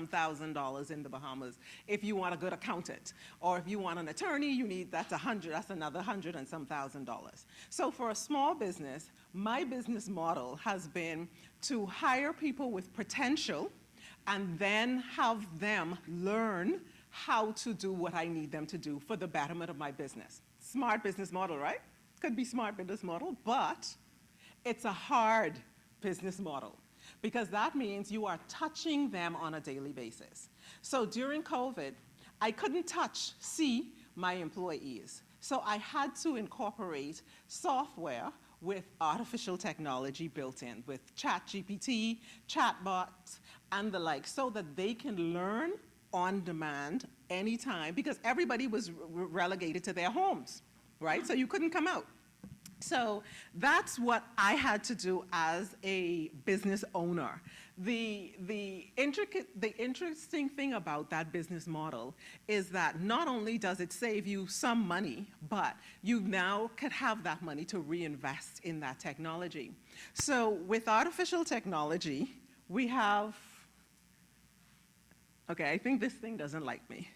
some $1,000 in the Bahamas if you want a good accountant. Or if you want an attorney, that's another 100 and some $1,000. So for a small business, my business model has been to hire people with potential and then have them learn how to do what I need them to do for the betterment of my business. Smart business model, right? Could be smart business model, but it's a hard business model because that means you are touching them on a daily basis. So during COVID, I couldn't see my employees. So I had to incorporate software with artificial technology built in, with ChatGPT, chatbots, and the like, so that they can learn on demand anytime, because everybody was relegated to their homes, right? So you couldn't come out. So that's what I had to do as a business owner. The interesting thing about that business model is that not only does it save you some money, but you now could have that money to reinvest in that technology. So with artificial technology, we have, okay, I think this thing doesn't like me.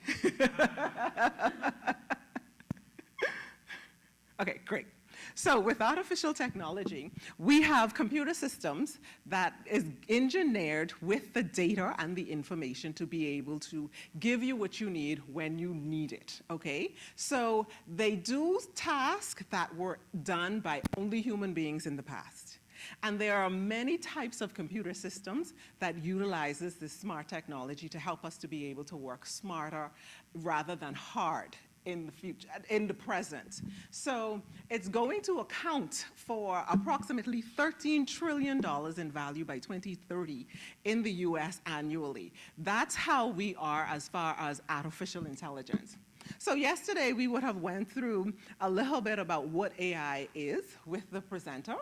Okay, great. So with artificial technology, we have computer systems that is engineered with the data and the information to be able to give you what you need when you need it, okay? So they do tasks that were done by only human beings in the past. And there are many types of computer systems that utilizes this smart technology to help us to be able to work smarter rather than hard in the future, in the present. So it's going to account for approximately $13 trillion in value by 2030 in the US annually. That's how we are as far as artificial intelligence. So yesterday we would have went through a little bit about what AI is with the presenter.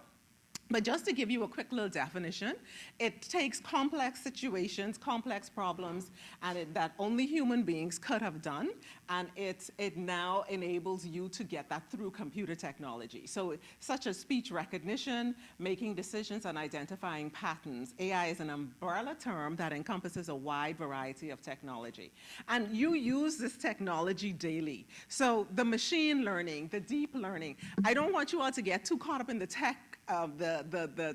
But just to give you a quick little definition, it takes complex situations, complex problems, and that only human beings could have done, and it now enables you to get that through computer technology. So such as speech recognition, making decisions, and identifying patterns. AI is an umbrella term that encompasses a wide variety of technology. And you use this technology daily. So the machine learning, the deep learning, I don't want you all to get too caught up in the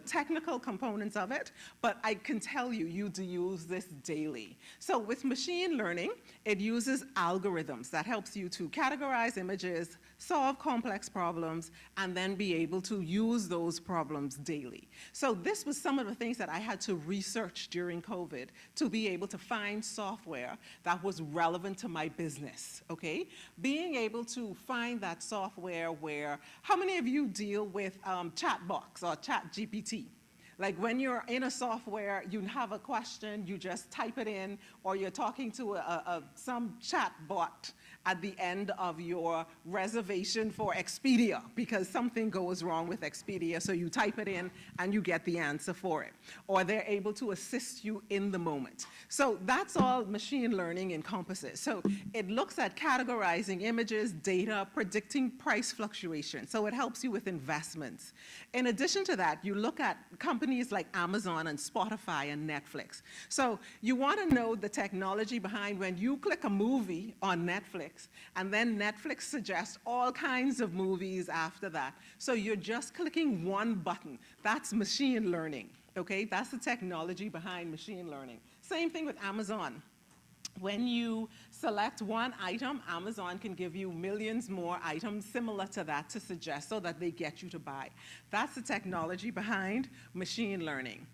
technical components of it, but I can tell you, you do use this daily. So with machine learning, it uses algorithms that helps you to categorize images, solve complex problems, and then be able to use those problems daily. So this was some of the things that I had to research during COVID to be able to find software that was relevant to my business, okay? Being able to find that software where, how many of you deal with chatbots or ChatGPT? Like when you're in a software, you have a question, you just type it in, or you're talking to some chat bot at the end of your reservation for Expedia because something goes wrong with Expedia, so you type it in and you get the answer for it. Or they're able to assist you in the moment. So that's all machine learning encompasses. So it looks at categorizing images, data, predicting price fluctuation. So it helps you with investments. In addition to that, you look at companies like Amazon and Spotify and Netflix. So you want to know the technology behind when you click a movie on Netflix, and then Netflix suggests all kinds of movies after that. So you're just clicking one button. That's machine learning, okay? That's the technology behind machine learning. Same thing with Amazon. When you select one item, Amazon can give you millions more items similar to that to suggest so that they get you to buy. That's the technology behind machine learning.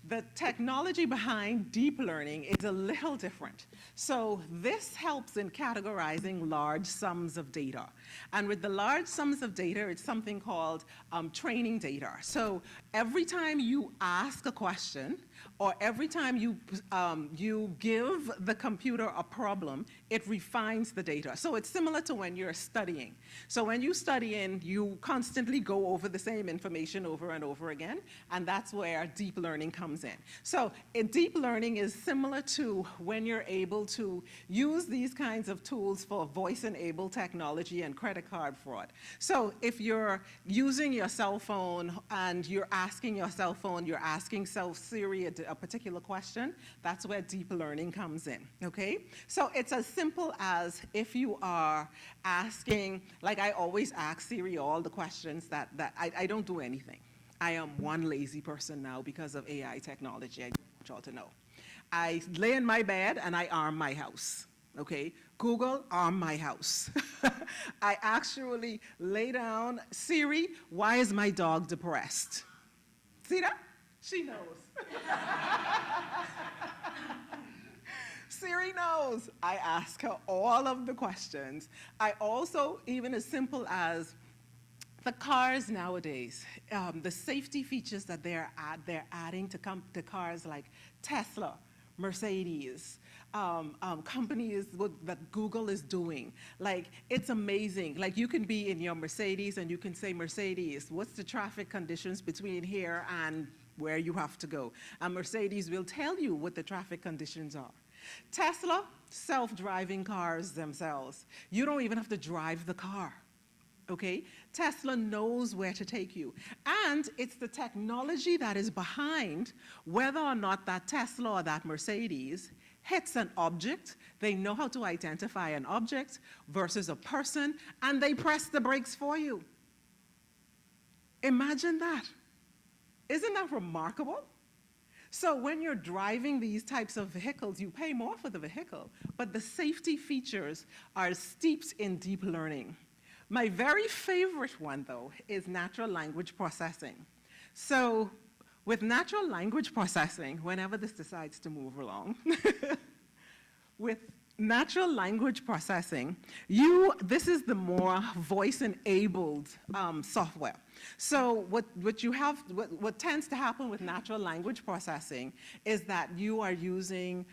The technology behind deep learning is a little different. So this helps in categorizing large sums of data. And with the large sums of data, it's something called training data. So every time you ask a question, or every time you give the computer a problem, it refines the data. So it's similar to when you're studying. So when you study you constantly go over the same information over and over again, and that's where deep learning comes in. So deep learning is similar to when you're able to use these kinds of tools for voice-enabled technology and credit card fraud. So if you're using your cell phone and you're asking your cell phone, you're asking Siri a particular question, that's where deep learning comes in, okay? So it's as simple as if you are asking, like I always ask Siri all the questions that I don't do anything. I am one lazy person now because of AI technology, I want y'all to know. I lay in my bed and I arm my house, okay? Google, arm my house. I actually lay down, Siri, why is my dog depressed? See that? She knows. Siri knows. I ask her all of the questions. I also, even as simple as the cars nowadays, the safety features that they're adding to cars like Tesla, Mercedes, companies that Google is doing. Like, it's amazing. Like, you can be in your Mercedes and you can say, Mercedes, what's the traffic conditions between here and where you have to go? And Mercedes will tell you what the traffic conditions are. Tesla, self-driving cars themselves. You don't even have to drive the car. Okay? Tesla knows where to take you. And it's the technology that is behind whether or not that Tesla or that Mercedes hits an object. They know how to identify an object versus a person, and they press the brakes for you. Imagine that. Isn't that remarkable? So when you're driving these types of vehicles, you pay more for the vehicle, but the safety features are steeped in deep learning. My very favorite one, though, is natural language processing. So with natural language processing, whenever this decides to move along, with natural language processing, this is the more voice-enabled software. So what tends to happen with natural language processing is that you are using,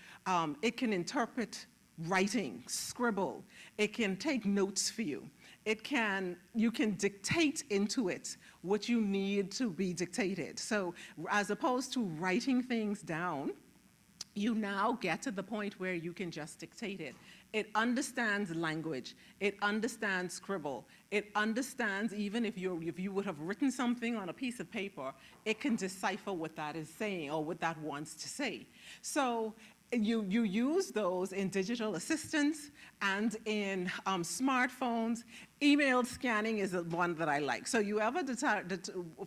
it can interpret writing, scribble, it can take notes for you. You can dictate into it what you need to be dictated. So as opposed to writing things down, you now get to the point where you can just dictate it. It understands language. It understands scribble. It understands even if you would have written something on a piece of paper, it can decipher what that is saying or what that wants to say. So you use those in digital assistants and in smartphones. Email scanning is the one that I like. So you ever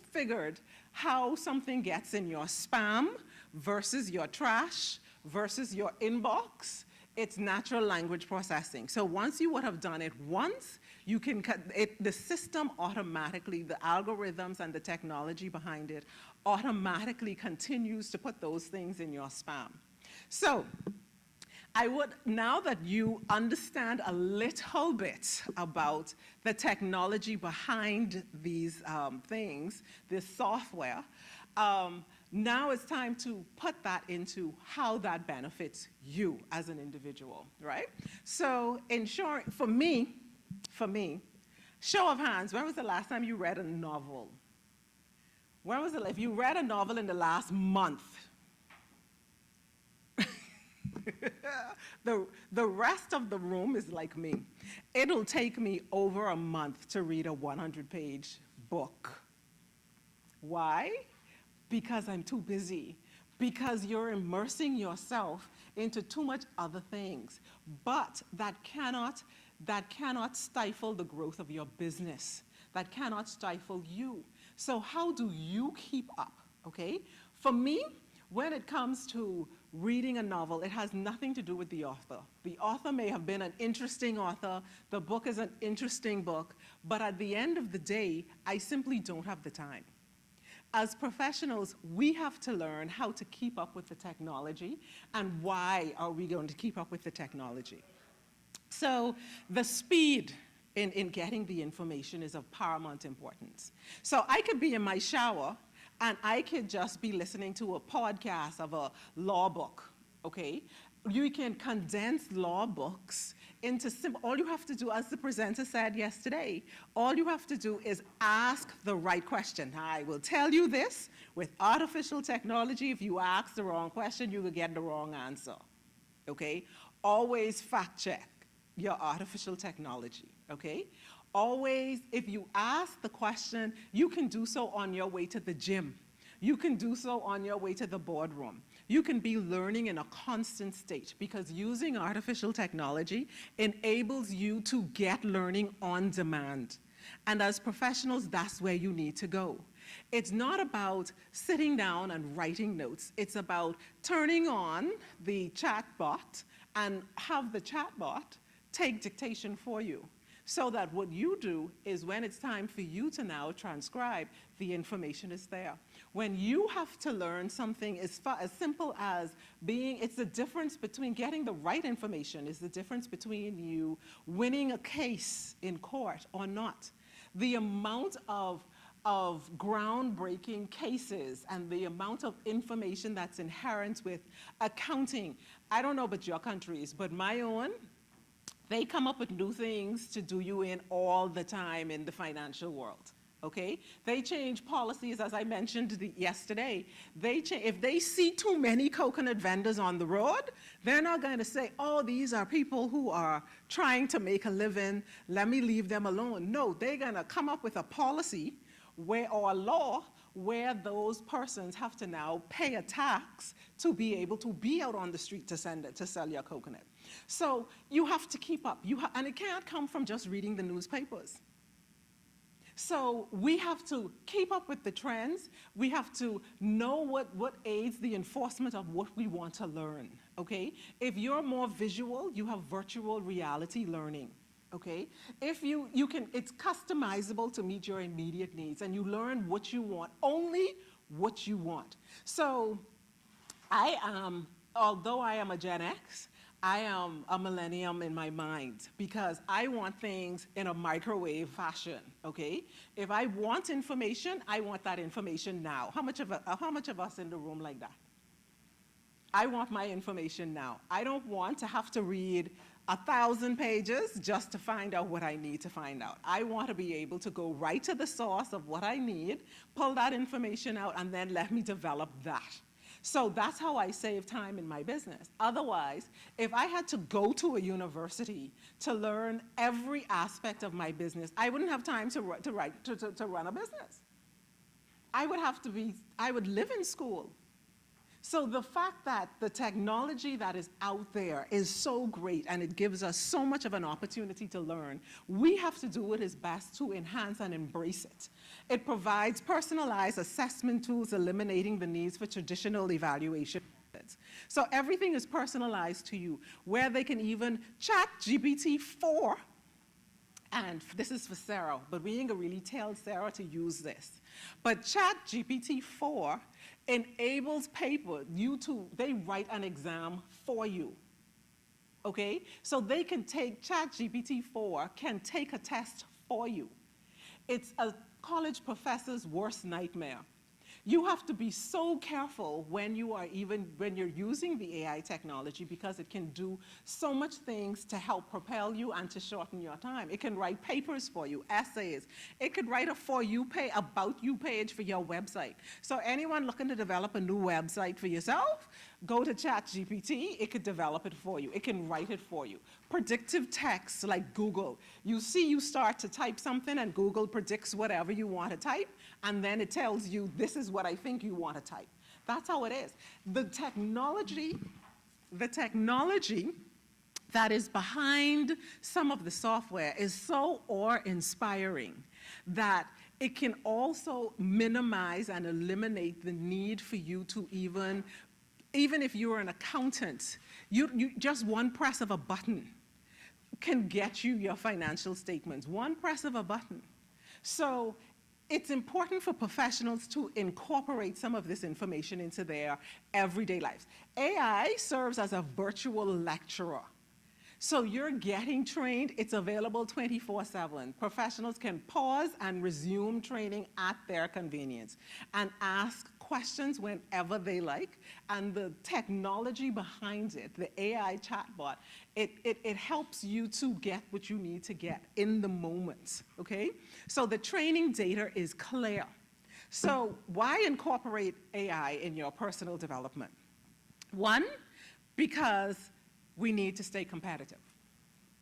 figured how something gets in your spam versus your trash versus your inbox? It's natural language processing. So once you would have done it once, you can the system automatically, the algorithms and the technology behind it automatically continues to put those things in your spam. So now that you understand a little bit about the technology behind these things, this software, now it's time to put that into how that benefits you as an individual, right? So for me, show of hands, when was the last time you read a novel? If you read a novel in the last month? The rest of the room is like me. It'll take me over a month to read a 100-page book. Why? Because I'm too busy. Because you're immersing yourself into too much other things. But that cannot stifle the growth of your business. That cannot stifle you. So how do you keep up, okay? For me, when it comes to reading a novel, it has nothing to do with the author. The author may have been an interesting author, the book is an interesting book, but at the end of the day, I simply don't have the time. As professionals, we have to learn how to keep up with the technology, and why are we going to keep up with the technology? So the speed in getting the information is of paramount importance. So I could be in my shower, and I could just be listening to a podcast of a law book, okay? You can condense law books into simple, all you have to do, as the presenter said yesterday, all you have to do is ask the right question. I will tell you this, with artificial technology, if you ask the wrong question, you will get the wrong answer, okay? Always fact check your artificial technology, okay? Always, if you ask the question, you can do so on your way to the gym. You can do so on your way to the boardroom. You can be learning in a constant state because using artificial technology enables you to get learning on demand. And as professionals, that's where you need to go. It's not about sitting down and writing notes. It's about turning on the chatbot and have the chatbot take dictation for you. So that what you do is when it's time for you to now transcribe, the information is there. When you have to learn something as simple as it's the difference between getting the right information, is the difference between you winning a case in court or not. The amount of groundbreaking cases and the amount of information that's inherent with accounting. I don't know about your countries, but my own, they come up with new things to do you in all the time in the financial world, okay? They change policies, as I mentioned yesterday. If they see too many coconut vendors on the road, they're not going to say, oh, these are people who are trying to make a living, let me leave them alone. No, they're going to come up with a policy or a law where those persons have to now pay a tax to be able to be out on the street to sell your coconut. So you have to keep up. And it can't come from just reading the newspapers. So we have to keep up with the trends. We have to know what aids the enforcement of what we want to learn, okay? If you're more visual, you have virtual reality learning. Okay? If it's customizable to meet your immediate needs, and you learn what you want, only what you want. So although I am a Gen X, I am a millennium in my mind because I want things in a microwave fashion, okay? If I want information, I want that information now. How much of us in the room like that? I want my information now. I don't want to have to read 1,000 pages just to find out what I need to find out. I want to be able to go right to the source of what I need, pull that information out, and then let me develop that. So that's how I save time in my business. Otherwise, if I had to go to a university to learn every aspect of my business, I wouldn't have time to run a business. I would live in school. So the fact that the technology that is out there is so great and it gives us so much of an opportunity to learn, we have to do what is best to enhance and embrace it. It provides personalized assessment tools, eliminating the needs for traditional evaluation methods. So everything is personalized to you, where they can even chat GPT-4. And this is for Sarah, but we ain't gonna really tell Sarah to use this. But Chat GPT-4 enables they write an exam for you, okay? So they can Chat GPT-4 can take a test for you. It's a college professor's worst nightmare. You have to be so careful when you're using the AI technology because it can do so much things to help propel you and to shorten your time. It can write papers for you, essays. It could write a about you page for your website. So anyone looking to develop a new website for yourself, go to ChatGPT, it could develop it for you. It can write it for you. Predictive text like Google. You start to type something and Google predicts whatever you want to type, and then it tells you, this is what I think you want to type. That's how it is. The technology that is behind some of the software is so awe-inspiring that it can also minimize and eliminate the need for you to even if you're an accountant, just one press of a button can get you your financial statements. One press of a button. So it's important for professionals to incorporate some of this information into their everyday lives. AI serves as a virtual lecturer. So you're getting trained, it's available 24/7. Professionals can pause and resume training at their convenience and ask questions whenever they like. And the technology behind it, the AI chatbot, it helps you to get what you need to get in the moment, okay? So the training data is clear. So why incorporate AI in your personal development? One, because we need to stay competitive.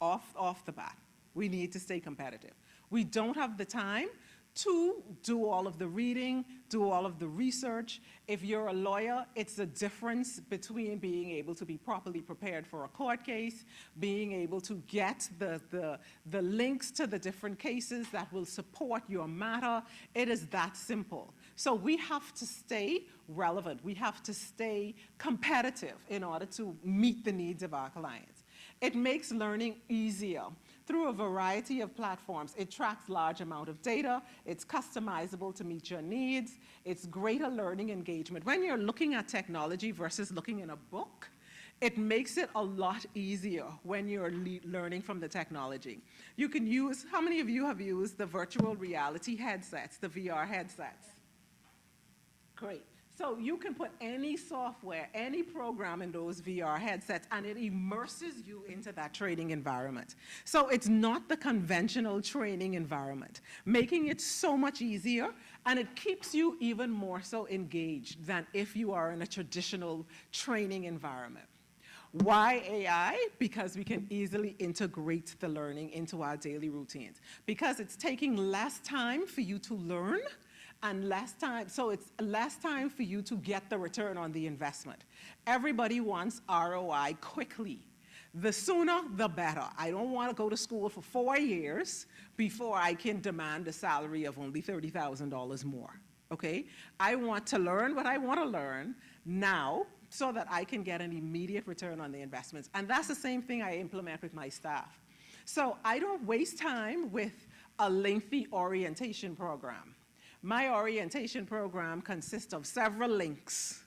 Off the bat, we need to stay competitive. We don't have the time Two, do all of the reading, do all of the research. If you're a lawyer, it's the difference between being able to be properly prepared for a court case, being able to get the links to the different cases that will support your matter. It is that simple. So we have to stay relevant. We have to stay competitive in order to meet the needs of our clients. It makes learning easier through a variety of platforms. It tracks large amount of data. It's customizable to meet your needs. It's greater learning engagement. When you're looking at technology versus looking in a book, it makes it a lot easier when you're learning from the technology. You can use, how many of you have used the virtual reality headsets, the VR headsets? Great. So you can put any software, any program in those VR headsets, and it immerses you into that training environment. So it's not the conventional training environment, making it so much easier, and it keeps you even more so engaged than if you are in a traditional training environment. Why AI? Because we can easily integrate the learning into our daily routines. Because it's taking less time for you to learn, and less time, so it's less time for you to get the return on the investment. Everybody wants ROI quickly. The sooner, the better. I don't want to go to school for 4 years before I can demand a salary of only $30,000 more, okay? I want to learn what I want to learn now so that I can get an immediate return on the investments. And that's the same thing I implement with my staff. So I don't waste time with a lengthy orientation program. My orientation program consists of several links.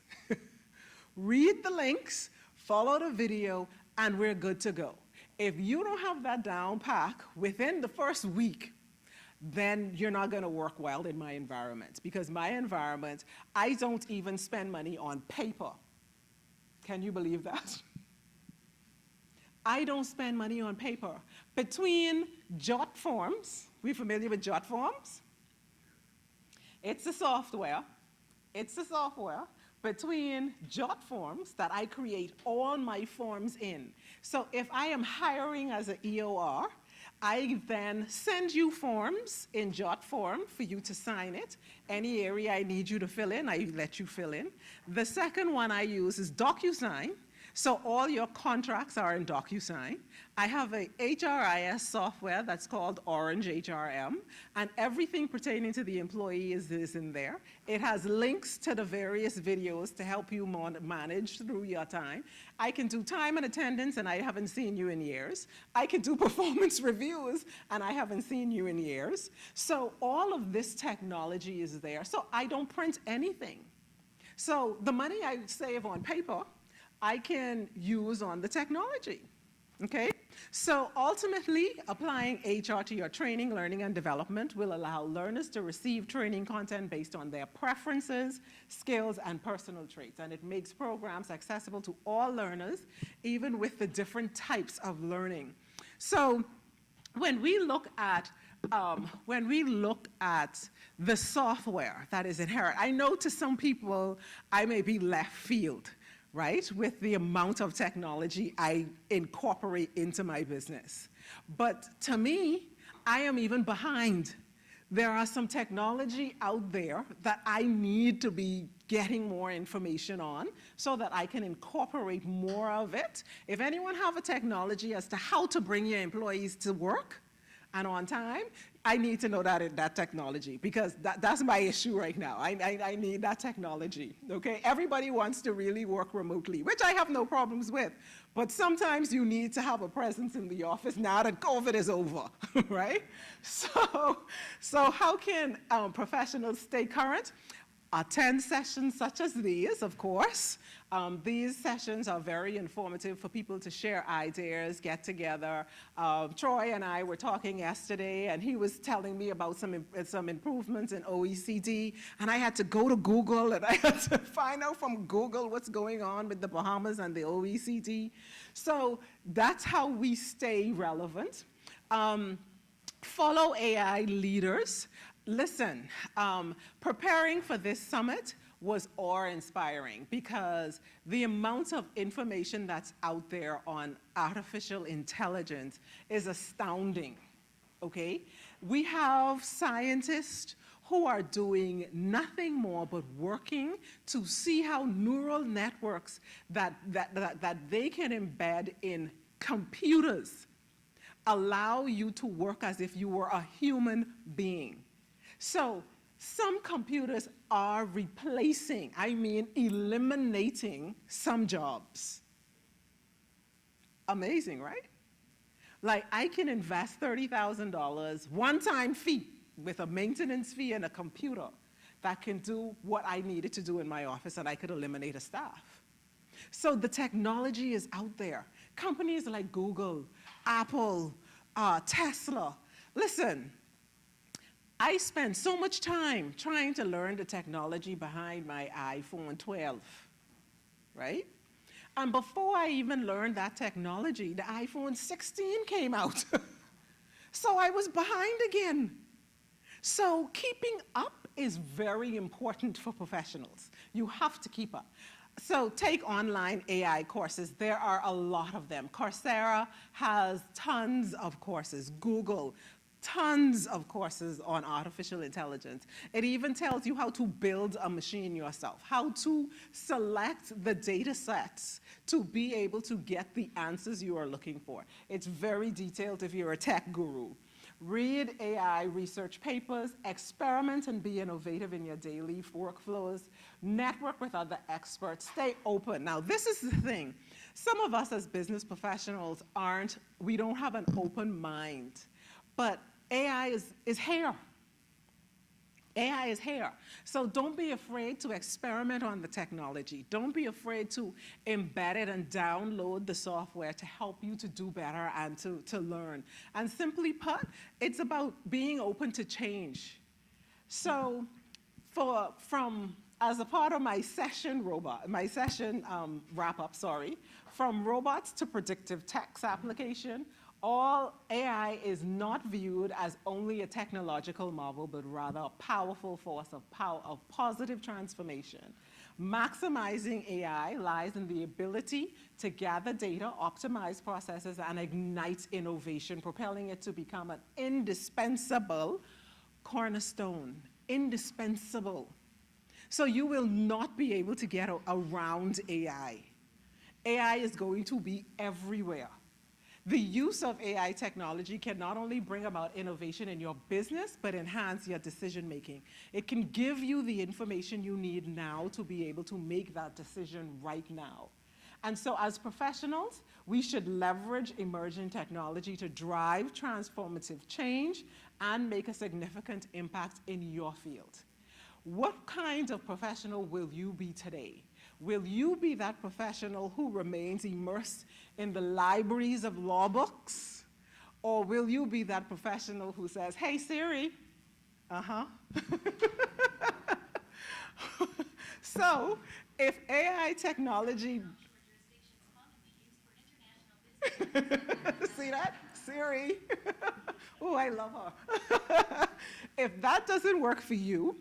Read the links, follow the video, and we're good to go. If you don't have that down pack within the first week, then you're not gonna work well in my environment. Because my environment, I don't even spend money on paper. Can you believe that? I don't spend money on paper. Between jot forms, we familiar with jot forms? It's a software between jot forms that I create all my forms in. So if I am hiring as an EOR, I then send you forms in jot form for you to sign it. Any area I need you to fill in, I let you fill in. The second one I use is DocuSign. So all your contracts are in DocuSign. I have a HRIS software that's called Orange HRM, and everything pertaining to the employee is in there. It has links to the various videos to help you manage through your time. I can do time and attendance, and I haven't seen you in years. I can do performance reviews, and I haven't seen you in years. So all of this technology is there. So I don't print anything. So the money I save on paper, I can use on the technology, okay? So ultimately, applying HR to your training, learning, and development will allow learners to receive training content based on their preferences, skills, and personal traits. And it makes programs accessible to all learners, even with the different types of learning. So when we look at the software that is inherent, I know to some people I may be left field, right, with the amount of technology I incorporate into my business. But to me, I am even behind. There are some technology out there that I need to be getting more information on so that I can incorporate more of it. If anyone have a technology as to how to bring your employees to work and on time, I need to know that technology, because that's my issue right now. I need that technology, okay? Everybody wants to really work remotely, which I have no problems with, but sometimes you need to have a presence in the office now that COVID is over, right? So how can professionals stay current? Attend sessions such as these, of course. These sessions are very informative for people to share ideas, get together. Troy and I were talking yesterday, and he was telling me about some improvements in OECD, and I had to go to Google, and I had to find out from Google what's going on with the Bahamas and the OECD. So that's how we stay relevant. Follow AI leaders. Listen, preparing for this summit was awe-inspiring because the amount of information that's out there on artificial intelligence is astounding. okay? We have scientists who are doing nothing more but working to see how neural networks that they can embed in computers allow you to work as if you were a human being. So some computers are replacing, I mean eliminating some jobs. Amazing, right? Like I can invest $30,000 one-time fee with a maintenance fee and a computer that can do what I needed to do in my office, and I could eliminate a staff. So the technology is out there. Companies like Google, Apple, Tesla. Listen, I spend so much time trying to learn the technology behind my iPhone 12, right? And before I even learned that technology, the iPhone 16 came out. So I was behind again. So keeping up is very important for professionals. You have to keep up. So take online AI courses. There are a lot of them. Coursera has tons of courses. Google, tons of courses on artificial intelligence. It even tells you how to build a machine yourself, how to select the data sets to be able to get the answers you are looking for. It's very detailed if you're a tech guru. Read AI research papers, experiment and be innovative in your daily workflows, network with other experts, stay open. Now, this is the thing. Some of us as business professionals we don't have an open mind, but AI is here. AI is here. So don't be afraid to experiment on the technology. Don't be afraid to embed it and download the software to help you to do better and to learn. And simply put, it's about being open to change. So as a part of my session wrap-up, from robots to predictive text application, all AI is not viewed as only a technological marvel, but rather a powerful force of positive transformation. Maximizing AI lies in the ability to gather data, optimize processes, and ignite innovation, propelling it to become an indispensable cornerstone. Indispensable. So you will not be able to get around AI. AI is going to be everywhere. The use of AI technology can not only bring about innovation in your business, but enhance your decision making. It can give you the information you need now to be able to make that decision right now. And so as professionals, we should leverage emerging technology to drive transformative change and make a significant impact in your field. What kind of professional will you be today? Will you be that professional who remains immersed in the libraries of law books? Or will you be that professional who says, hey, Siri, So, if AI technology... See that? Siri. Oh, I love her. If that doesn't work for you,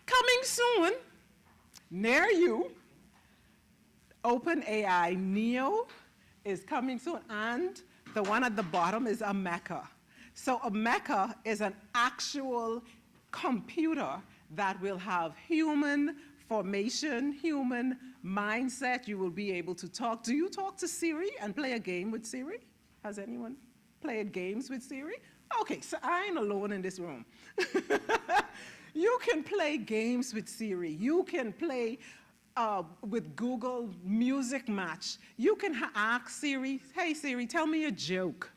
coming soon, near you, OpenAI Neo is coming soon, and the one at the bottom is a mecha. So a mecha is an actual computer that will have human formation, human mindset. You will be able to talk. Do you talk to Siri and play a game with Siri? Has anyone played games with Siri? Okay, so I ain't alone in this room. You can play games with Siri. You can play with Google Music Match. You can ask Siri, hey Siri, tell me a joke.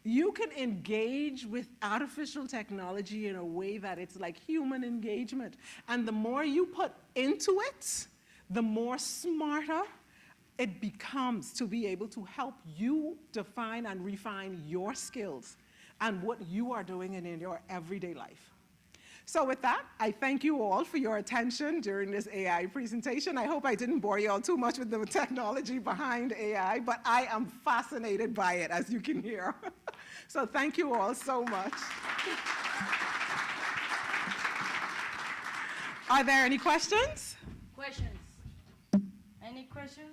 You can engage with artificial technology in a way that it's like human engagement. And the more you put into it, the more smarter it becomes to be able to help you define and refine your skills and what you are doing in your everyday life. So with that, I thank you all for your attention during this AI presentation. I hope I didn't bore you all too much with the technology behind AI, but I am fascinated by it, as you can hear. So thank you all so much. Are there any questions? Questions? Any questions?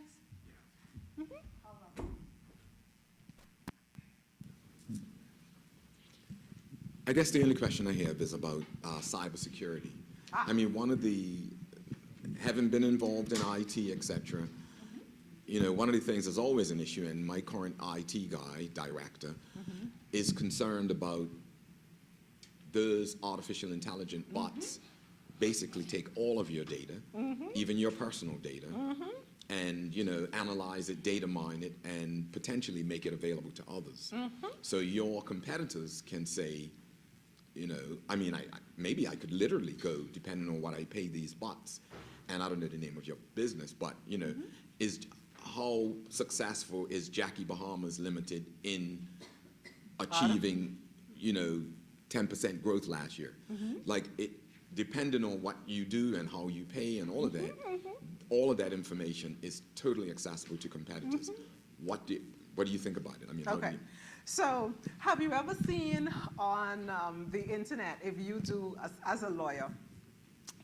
Mm-hmm. I guess the only question I have is about cybersecurity. I mean, having been involved in IT, et cetera, one of the things that's always an issue, and my current IT director, is concerned about those artificial intelligent bots basically take all of your data, even your personal data, and analyze it, data mine it, and potentially make it available to others. So your competitors can say, I mean, maybe I could literally go, depending on what I pay these bots, and I don't know the name of your business, but how successful is Jackie Bahamas Limited in achieving 10% growth last year? Like, depending on what you do and how you pay and all of that, all of that information is totally accessible to competitors. What do you think about it? I mean, okay. So have you ever seen on the internet, if you do, as a lawyer,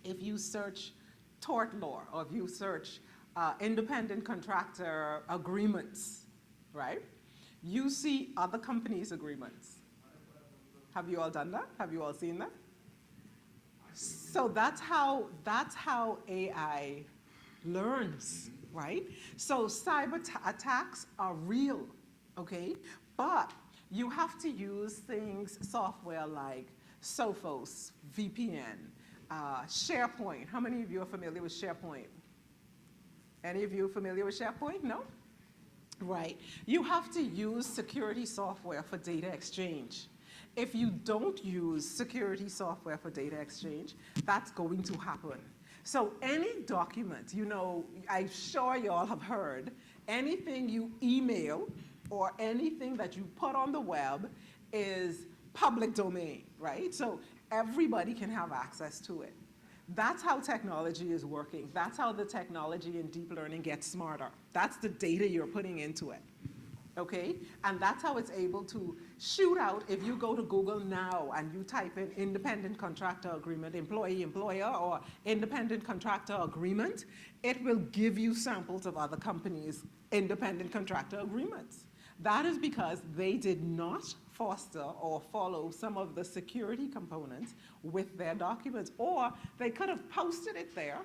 if you search tort law, or if you search independent contractor agreements, right? You see other companies' agreements. Have you all done that? Have you all seen that? So that's how AI learns, right? So cyber attacks are real, okay? But you have to use software like Sophos, VPN, SharePoint. How many of you are familiar with SharePoint? Any of you familiar with SharePoint? No? Right. You have to use security software for data exchange. If you don't use security software for data exchange, that's going to happen. So any document, I'm sure you all have heard, anything you email or anything that you put on the web is public domain, right? So everybody can have access to it. That's how technology is working. That's how the technology in deep learning gets smarter. That's the data you're putting into it, okay? And that's how it's able to shoot out. If you go to Google now and you type in independent contractor agreement, employee-employer, or independent contractor agreement, it will give you samples of other companies' independent contractor agreements. That is because they did not foster or follow some of the security components with their documents, or they could have posted it there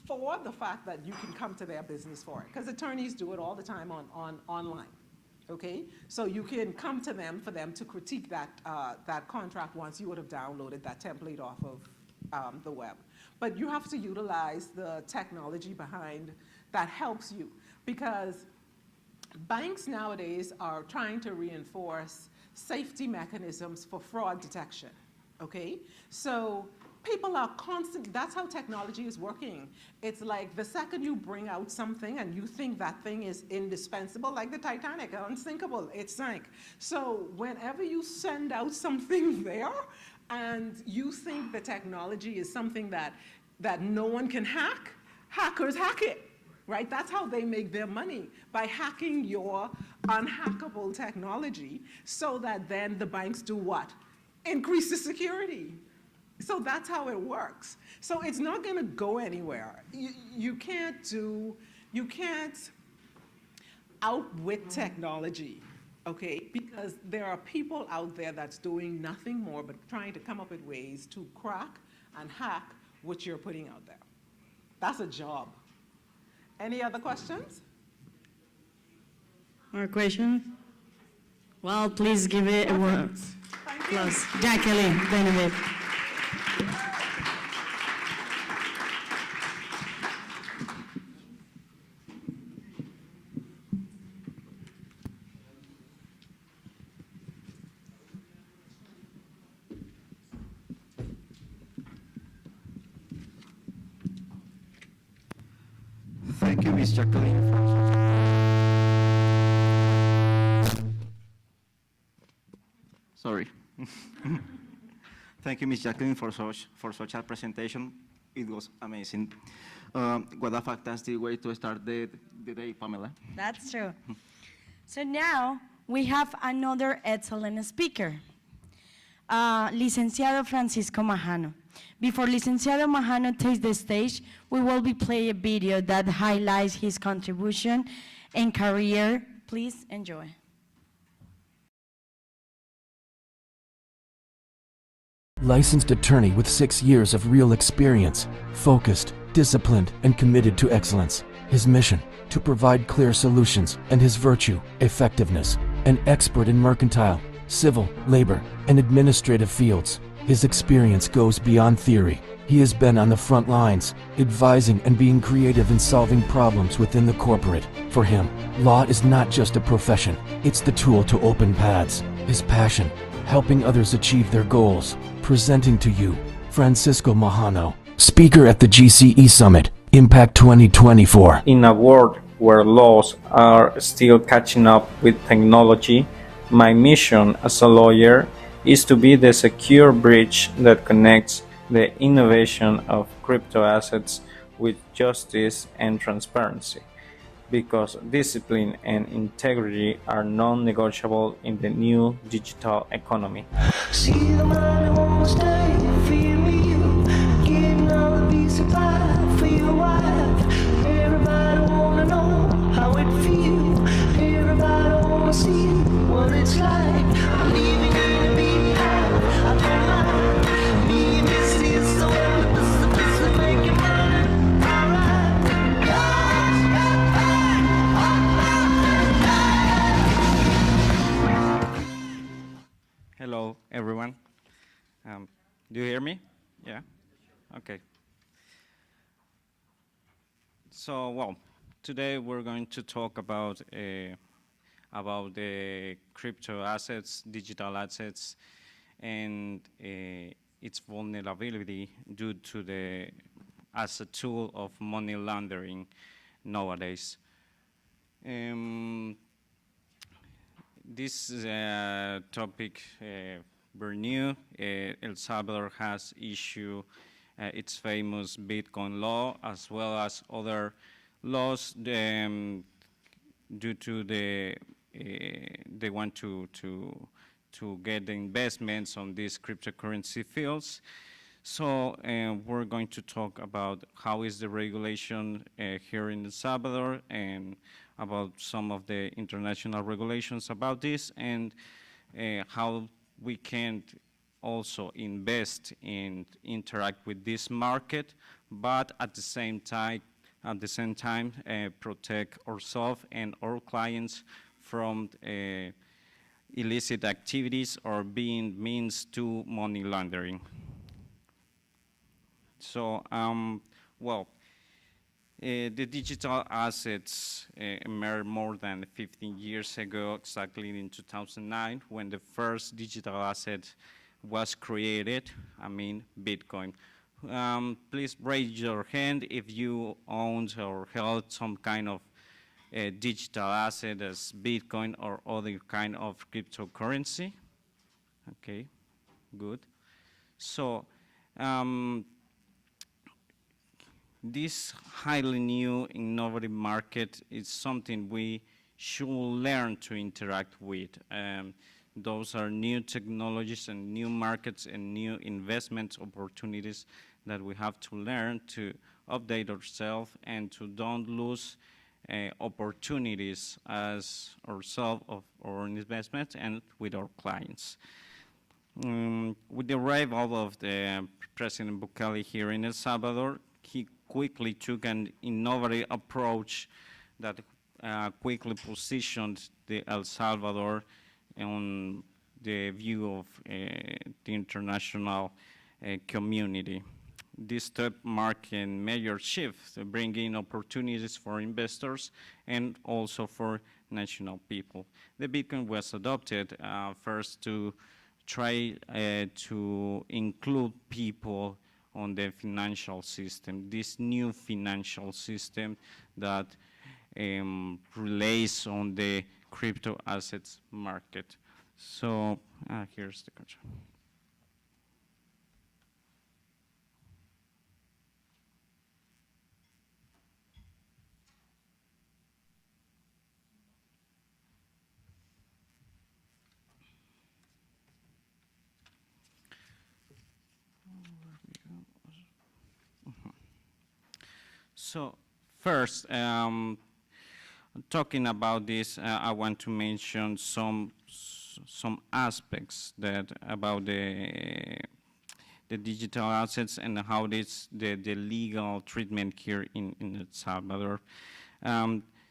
for the fact that you can come to their business for it, because attorneys do it all the time online, okay? So you can come to them for them to critique that contract once you would have downloaded that template off of the web. But you have to utilize the technology behind that helps you, because banks nowadays are trying to reinforce safety mechanisms for fraud detection, okay? So people are that's how technology is working. It's like the second you bring out something and you think that thing is indispensable, like the Titanic, unsinkable, it sank. So whenever you send out something there and you think the technology is something that no one can hack, hackers hack it. Right? That's how they make their money, by hacking your unhackable technology, so that then the banks do what? Increase the security. So that's how it works. So it's not going to go anywhere. You can't outwit technology, okay? Because there are people out there that's doing nothing more but trying to come up with ways to crack and hack what you're putting out there. That's a job. Any other questions? More questions? Well, please give it a word. Applause. Jacqueline Benevit. Thank you, Ms. Jacqueline. Sorry. Thank you, Ms. Jacqueline, for such a presentation. It was amazing. What a fantastic way to start the day, Pamela. That's true. So now we have another excellent speaker, Licenciado Francisco Majano. Before Licenciado Majano takes the stage, we will be playing a video that highlights his contribution and career. Please enjoy. Licensed attorney with 6 years of real experience, focused, disciplined, and committed to excellence. His mission, to provide clear solutions, and his virtue, effectiveness. An expert in mercantile, civil, labor, and administrative fields. His experience goes beyond theory. He has been on the front lines, advising and being creative in solving problems within the corporate. For him, law is not just a profession, it's the tool to open paths. His passion, helping others achieve their goals. Presenting to you, Francisco Majano, speaker at the GCE Summit, Impact 2024. In a world where laws are still catching up with technology, my mission as a lawyer is to be the secure bridge that connects the innovation of crypto assets with justice and transparency, because discipline and integrity are non-negotiable in the new digital economy. See the money won't stay for you and you, getting all the piece of pie for your wife. Everybody wanna know how it feels. Everybody wanna see what it's like. I'm leaving you to be out. I don't mind. Me and this is the one that's the making money. Alright. Hello, everyone. Do you hear me? Yeah? Okay. So, well, today we're going to talk about the crypto assets, digital assets, and its vulnerability due to as a tool of money laundering nowadays. This is a topic very new. El Salvador has issued its famous Bitcoin law, as well as other laws due to they want to get the investments on these cryptocurrency fields. So we're going to talk about how is the regulation here in El Salvador, and about some of the international regulations about this, and how we can also invest and interact with this market, but at the same time, protect ourselves and our clients from illicit activities or being means to money laundering. So, the digital assets emerged more than 15 years ago, exactly in 2009, when the first digital asset was created, I mean Bitcoin. Please raise your hand if you owned or held some kind of digital asset as Bitcoin or other kind of cryptocurrency. Okay, good. So, this highly new, innovative market is something we should learn to interact with. Those are new technologies and new markets and new investment opportunities that we have to learn to update ourselves and to don't lose opportunities as ourselves of our investment and with our clients. With the arrival of the President Bukele here in El Salvador, he quickly took an innovative approach that quickly positioned the El Salvador on the view of the international community. This step marked a major shift, bringing opportunities for investors and also for national people. The Bitcoin was adopted first to try to include people on the financial system, this new financial system that relays on the crypto assets market. So here's the control. So first, talking about this, I want to mention some aspects that about the the digital assets and how the legal treatment here in El Salvador.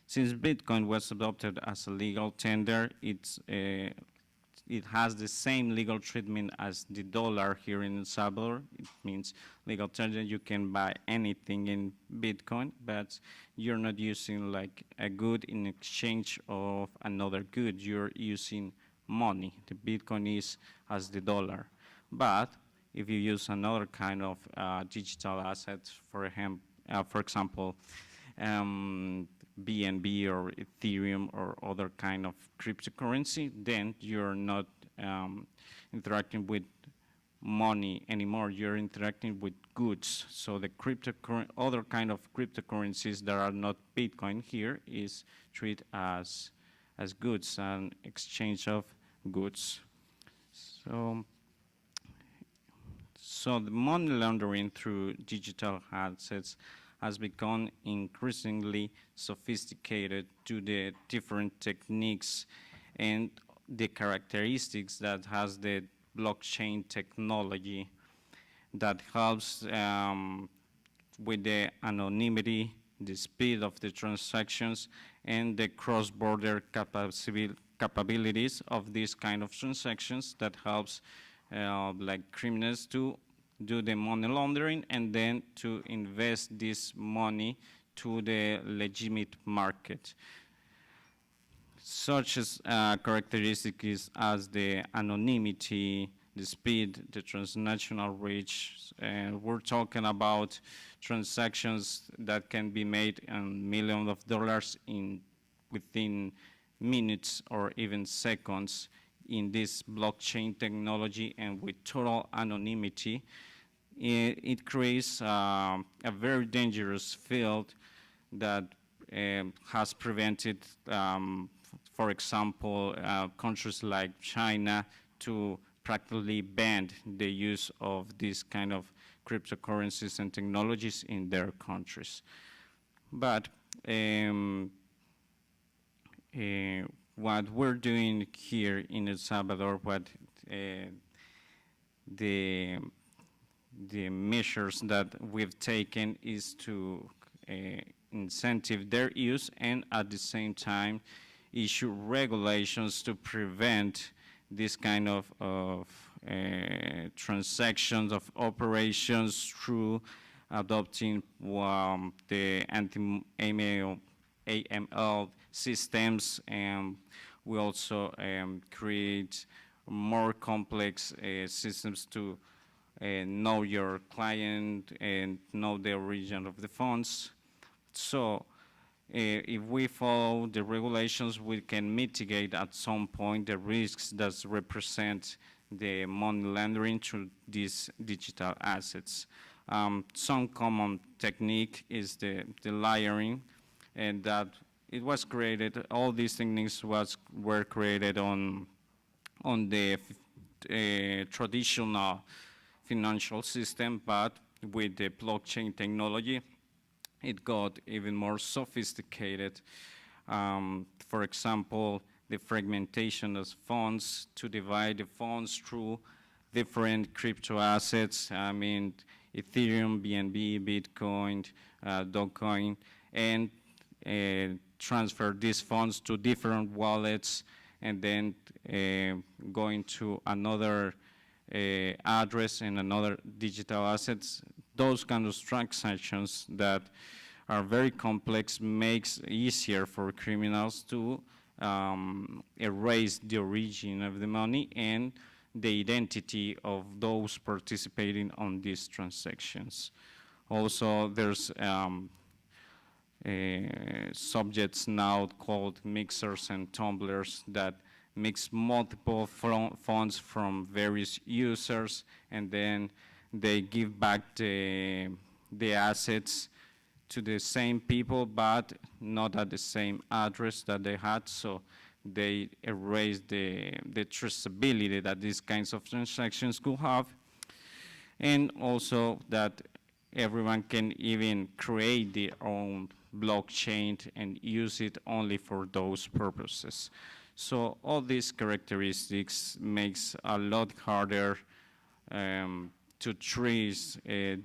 Since Bitcoin was adopted as a legal tender, it has the same legal treatment as the dollar here in El Salvador. It means legal tender, you can buy anything in Bitcoin, but you're not using like a good in exchange of another good. You're using money. The Bitcoin is as the dollar. But if you use another kind of digital assets, for example, BNB or Ethereum or other kind of cryptocurrency, then you're not interacting with money anymore. You're interacting with goods. So the other kind of cryptocurrencies that are not Bitcoin here is treated as goods and exchange of goods. So the money laundering through digital assets has become increasingly sophisticated to the different techniques and the characteristics that has the blockchain technology that helps with the anonymity, the speed of the transactions, and the cross-border capabilities of these kind of transactions that helps like criminals to do the money laundering and then to invest this money to the legitimate market. Such as characteristics as the anonymity, the speed, the transnational reach, and we're talking about transactions that can be made in millions of dollars within minutes or even seconds in this blockchain technology and with total anonymity. It creates a very dangerous field that has prevented, for example, countries like China to practically ban the use of these kind of cryptocurrencies and technologies in their countries. But what we're doing here in El Salvador, the measures that we've taken is to incentive their use and at the same time issue regulations to prevent this kind of transactions of operations through adopting the anti-AML systems, and we also create more complex systems to know your client and know the origin of the funds. So if we follow the regulations, we can mitigate at some point the risks that represent the money laundering through these digital assets. Some common technique is the layering, and that it was created, all these techniques were created on the traditional financial system, but with the blockchain technology, it got even more sophisticated. For example, the fragmentation of funds to divide the funds through different crypto assets. I mean, Ethereum, BNB, Bitcoin, Dogecoin, and transfer these funds to different wallets and then going to another address and another digital assets. Those kind of transactions that are very complex makes it easier for criminals to erase the origin of the money and the identity of those participating on these transactions. Also, there's subjects now called mixers and tumblers that mix multiple funds from various users, and then they give back the assets to the same people, but not at the same address that they had. So they erase the traceability that these kinds of transactions could have, and also that everyone can even create their own blockchain and use it only for those purposes. So all these characteristics makes a lot harder to trace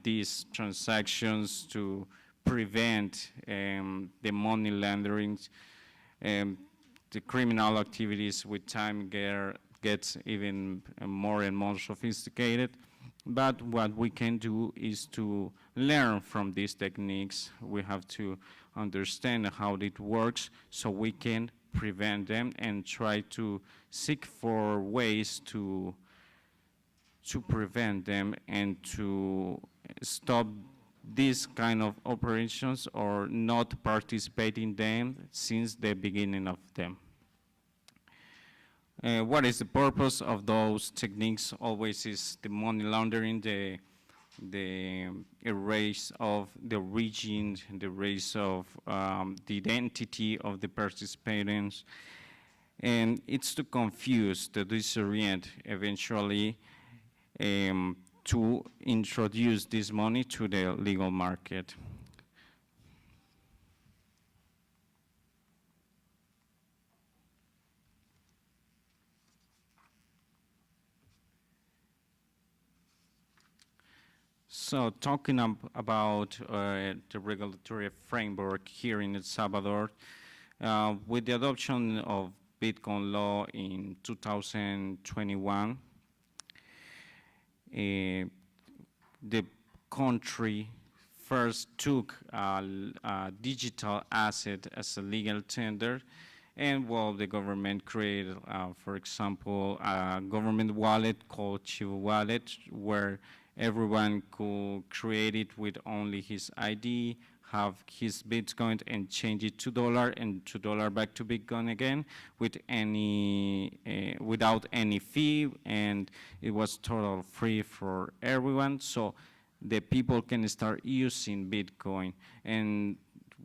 these transactions, to prevent the money laundering. The criminal activities with time gets even more and more sophisticated. But what we can do is to learn from these techniques. We have to understand how it works so we can prevent them and try to seek for ways to prevent them and to stop these kind of operations or not participate in them since the beginning of them. What is the purpose of those techniques? Always is the money laundering, the erase of the origin, the erase of the identity of the participants, and it's to confuse, to disorient eventually to introduce this money to the legal market. So talking about the regulatory framework here in El Salvador, with the adoption of Bitcoin law in 2021, the country first took a digital asset as a legal tender, and well, the government created, for example, a government wallet called Chivo Wallet, where everyone could create it with only his ID, have his Bitcoin and change it to dollar and to dollar back to Bitcoin again with without any fee, and it was total free for everyone. So the people can start using Bitcoin and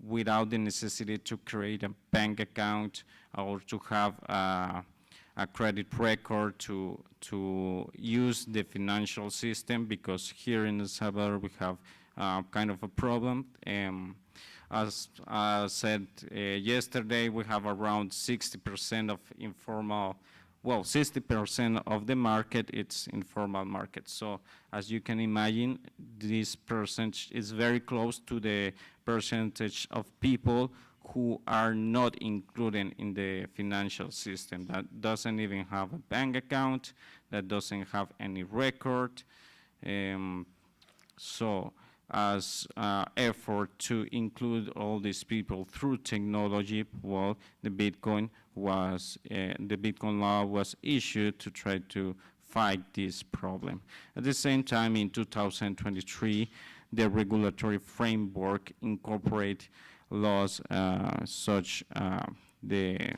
without the necessity to create a bank account or to have a credit record to use the financial system, because here in El Salvador we have kind of a problem. As I said yesterday, we have around 60% of informal, well, 60% of the market, it's informal market. So as you can imagine, this percentage is very close to the percentage of people who are not included in the financial system, that doesn't even have a bank account, that doesn't have any record. So as effort to include all these people through technology, well, the Bitcoin law was issued to try to fight this problem. At the same time, in 2023, the regulatory framework incorporate laws such the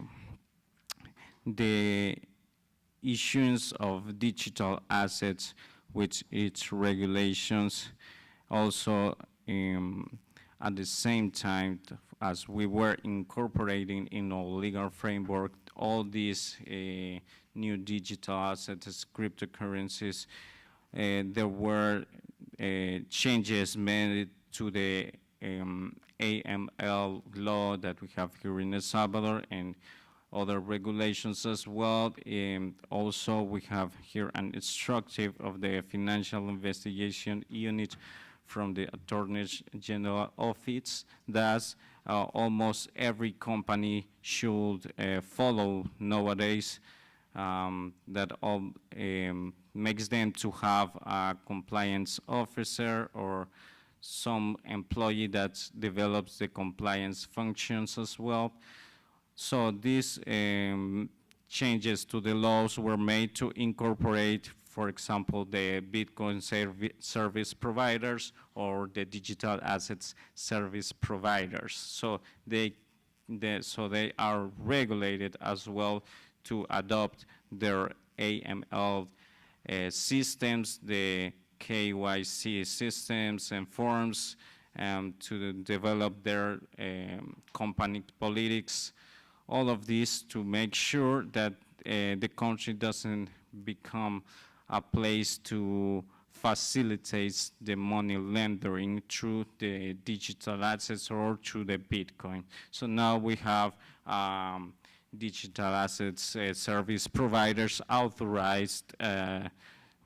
issuance of digital assets with its regulations. Also, at the same time as we were incorporating in our legal framework all these new digital assets, cryptocurrencies, there were changes made to the AML law that we have here in El Salvador and other regulations as well. Also, we have here an instructive of the Financial Investigation Unit from the Attorney General Office. Thus, almost every company should follow nowadays, that all makes them to have a compliance officer or some employee that develops the compliance functions as well. So these changes to the laws were made to incorporate, for example, the Bitcoin service providers or the digital assets service providers. So they are regulated as well to adopt their AML systems, the KYC systems and forms, to develop their company politics, all of this to make sure that the country doesn't become a place to facilitate the money laundering through the digital assets or through the Bitcoin. So now we have digital assets service providers authorized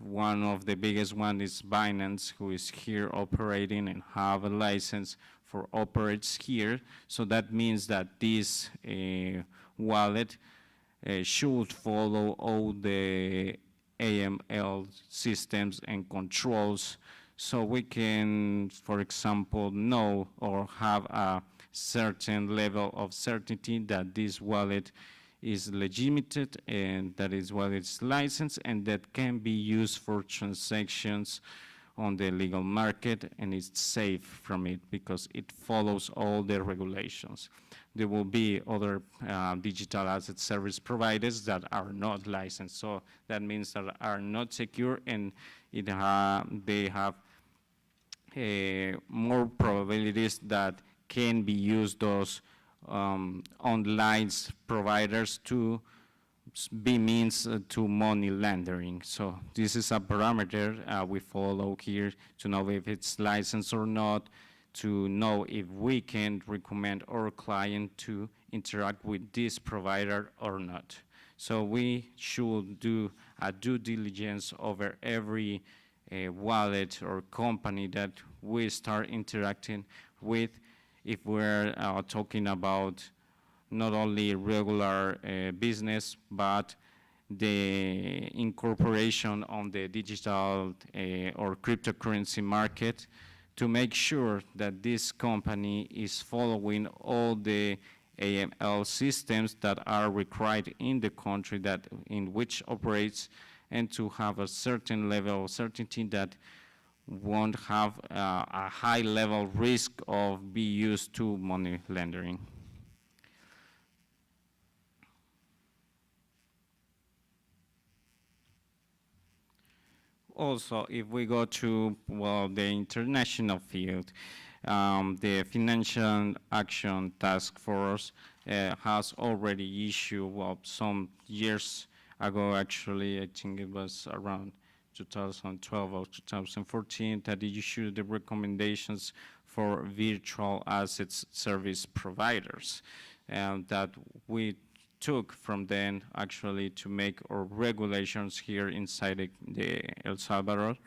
one of the biggest one is Binance, who is here operating and have a license for operates here. So that means that this wallet should follow all the AML systems and controls, so we can, for example, know or have a certain level of certainty that this wallet is legitimate and that is what it's licensed and that can be used for transactions on the legal market, and it's safe from it because it follows all the regulations. There will be other digital asset service providers that are not licensed, so that means that are not secure, and they have more probabilities that can be used those online providers to be means to money laundering. So this is a parameter we follow here to know if it's licensed or not, to know if we can recommend our client to interact with this provider or not. So we should do a due diligence over every wallet or company that we start interacting with, if we're talking about not only regular business, but the incorporation on the digital or cryptocurrency market, to make sure that this company is following all the AML systems that are required in the country that in which operates, and to have a certain level of certainty that won't have a high level risk of be used to money laundering. Also, if we go to, well, the international field, the Financial Action Task Force has already issued, well, some years ago, actually, I think it was around 2012 or 2014, that it issued the recommendations for virtual assets service providers, and that we took from then actually to make our regulations here inside the El Salvador,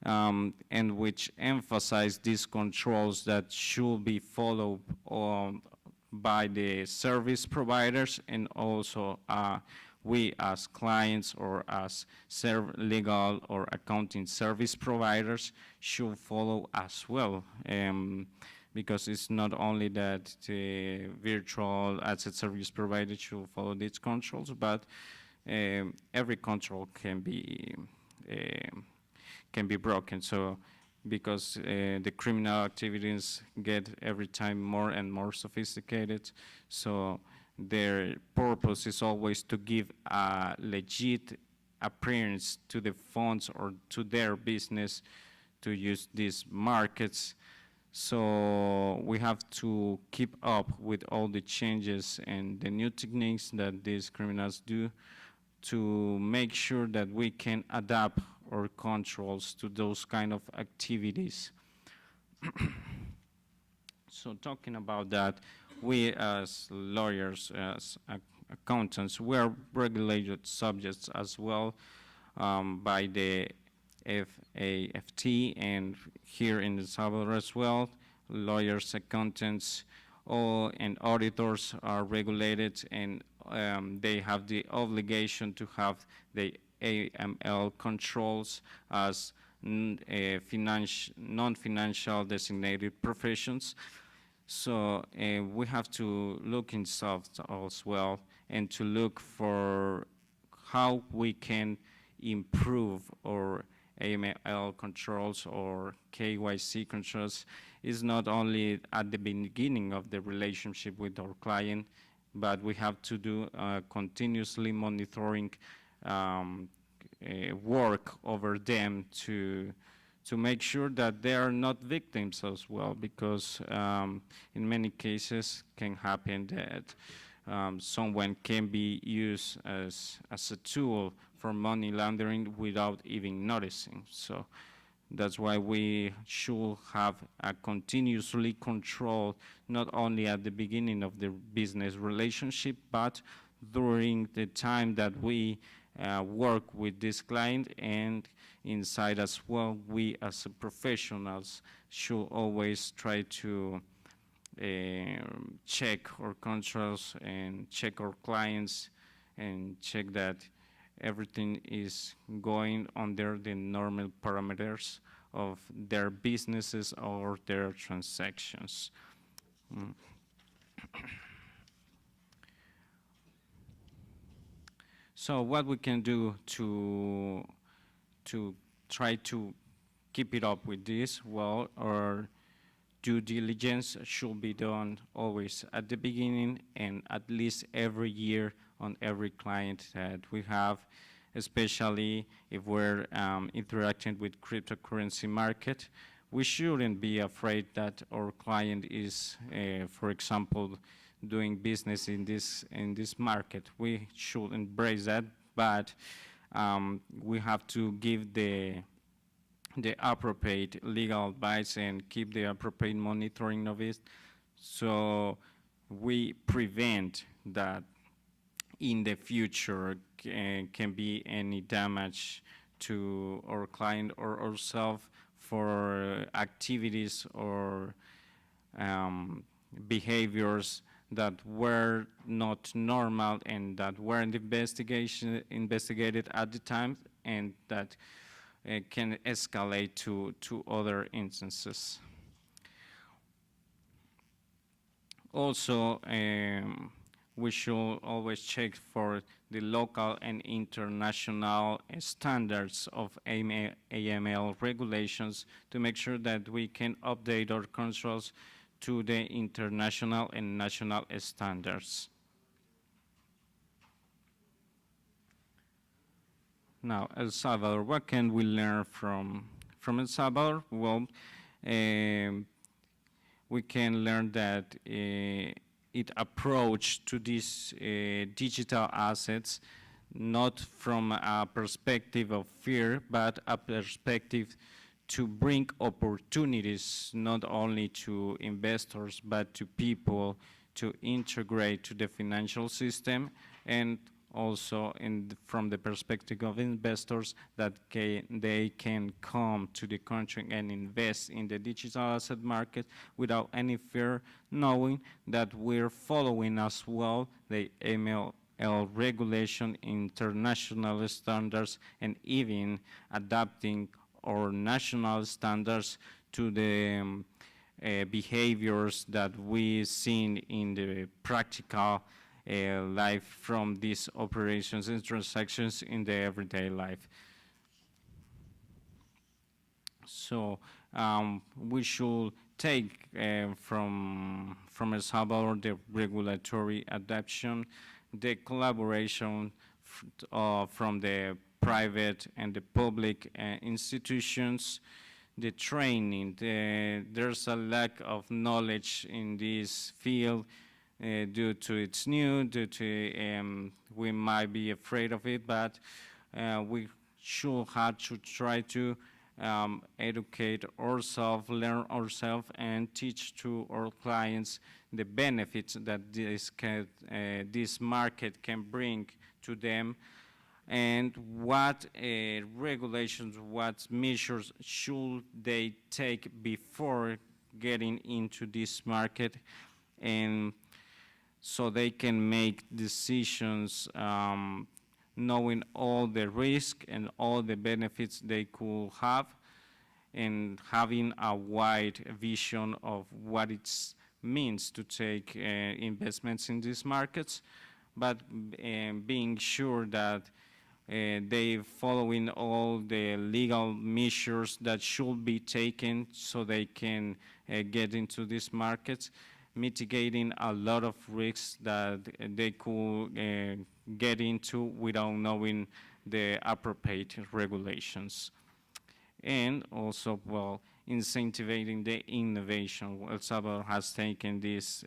and which emphasize these controls that should be followed by the service providers, and also we as clients or as legal or accounting service providers should follow as well. Because it's not only that the virtual asset service provider should follow these controls, but every control can be broken. So because the criminal activities get every time more and more sophisticated, so their purpose is always to give a legit appearance to the funds or to their business to use these markets. So we have to keep up with all the changes and the new techniques that these criminals do to make sure that we can adapt our controls to those kind of activities. So talking about that, we as lawyers, as accountants, we are regulated subjects as well by the FAFT, and here in El Salvador as well, lawyers, accountants, and auditors are regulated, and they have the obligation to have the AML controls as non-financial designated professions. So we have to look inside as well, and to look for how we can improve our AML controls or KYC controls. Is not only at the beginning of the relationship with our client, but we have to do continuously monitoring work over them to make sure that they are not victims as well, because in many cases can happen that someone can be used as a tool for money laundering without even noticing. So that's why we should have a continuously control, not only at the beginning of the business relationship, but during the time that we work with this client, and inside as well, we as professionals should always try to check our controls and check our clients and check that everything is going under the normal parameters of their businesses or their transactions. So what we can do to try to keep it up with this, well, our due diligence should be done always at the beginning and at least every year on every client that we have, especially if we're interacting with cryptocurrency market. We shouldn't be afraid that our client is, for example, doing business in this market. We should embrace that, but we have to give the appropriate legal advice and keep the appropriate monitoring of it, so we prevent that in the future can be any damage to our client or ourselves for activities or behaviors that were not normal and that weren't investigated at the time, and that can escalate to other instances. Also, we should always check for the local and international standards of AML regulations to make sure that we can update our controls to the international and national standards. Now, El Salvador, what can we learn from El Salvador? Well, we can learn that it approach to these digital assets not from a perspective of fear, but a perspective to bring opportunities not only to investors, but to people to integrate to the financial system, and also from the perspective of investors that they can come to the country and invest in the digital asset market without any fear, knowing that we're following as well the AML regulation, international standards, and even adapting our national standards to the behaviors that we've seen in the practical life from these operations and transactions in the everyday life. So we should take from El Salvador the regulatory adoption, the collaboration from the private and the public institutions, the training. There's a lack of knowledge in this field due to it's new, due to we might be afraid of it, but we should have to try to educate ourselves, learn ourselves, and teach to our clients the benefits that this market can bring to them, and what regulations, what measures should they take before getting into this market, and so they can make decisions knowing all the risk and all the benefits they could have, and having a wide vision of what it means to take investments in these markets, but being sure that they're following all the legal measures that should be taken so they can get into these markets, mitigating a lot of risks that they could get into without knowing the appropriate regulations. And also, well, incentivizing the innovation. El Salvador has taken this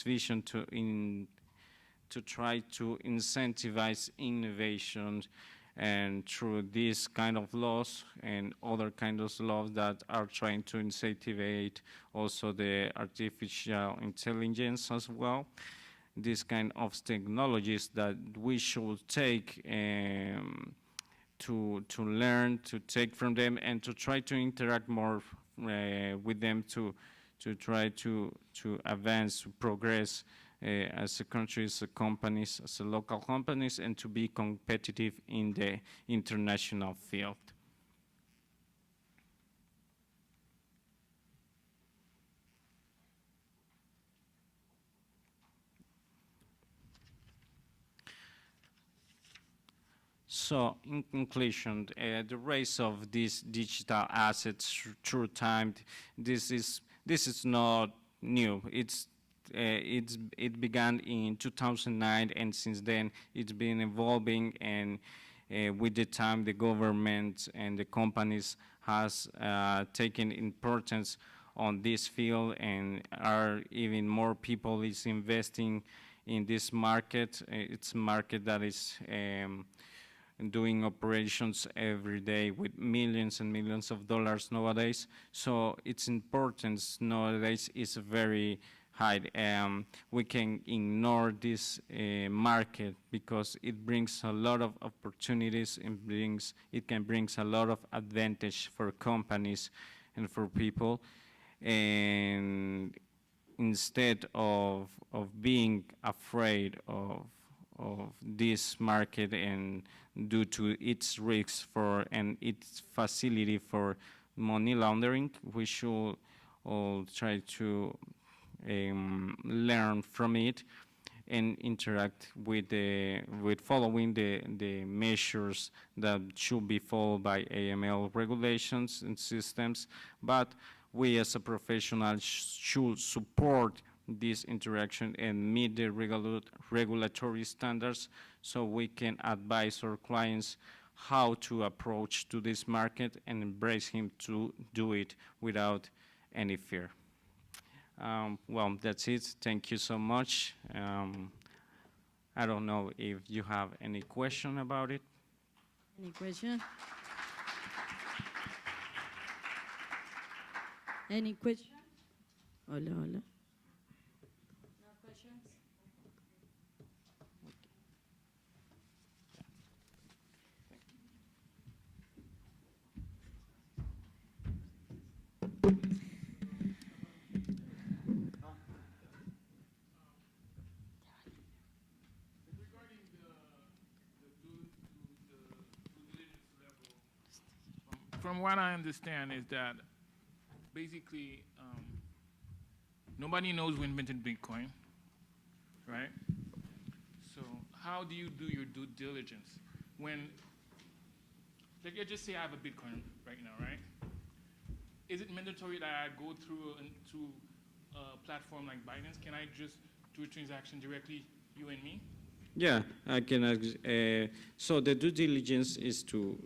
vision to try to incentivize innovation, and through these kind of laws and other kind of laws that are trying to incentivize also the artificial intelligence as well, this kind of technologies that we should take to learn, to take from them, and to try to interact more with them to try to advance, to progress as a country, as a companies, as a local companies, and to be competitive in the international field. So, in conclusion, the race of these digital assets through time, this is not new. It began in 2009, and since then it's been evolving. And with the time, the government and the companies has taken importance on this field, and are even more people is investing in this market. It's a market that is doing operations every day with millions and millions of dollars nowadays. So its importance nowadays is very high. We can ignore this market because it brings a lot of opportunities and it can bring a lot of advantage for companies and for people. And instead of being afraid of this market, and due to its risks and its facility for money laundering, we should all try to learn from it and interact with following the measures that should be followed by AML regulations and systems. But we as a professional should support this interaction and meet the regulatory standards, so we can advise our clients how to approach to this market and embrace him to do it without any fear. Well, that's it. Thank you so much. I don't know if you have any question about it. Any question? Any question? Hola, hola. No questions? From what I understand is that basically nobody knows who invented Bitcoin, right? So how do you do your due diligence when, like, let's just say I have a Bitcoin right now, right? Is it mandatory that I go through a platform like Binance? Can I just do a transaction directly, you and me? Yeah, I can. So the due diligence is to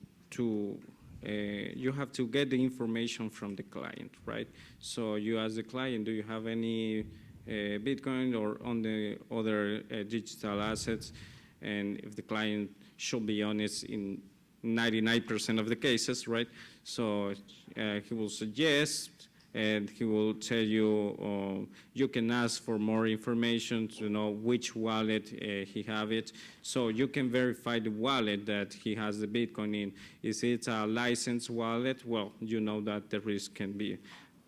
you have to get the information from the client, right? So you ask the client, do you have any Bitcoin or on the other digital assets? And if the client should be honest in 99% of the cases, right? So he will suggest, and he will tell you, you can ask for more information to know which wallet he have it. So you can verify the wallet that he has the Bitcoin in. Is it a licensed wallet? Well, you know that the risk can be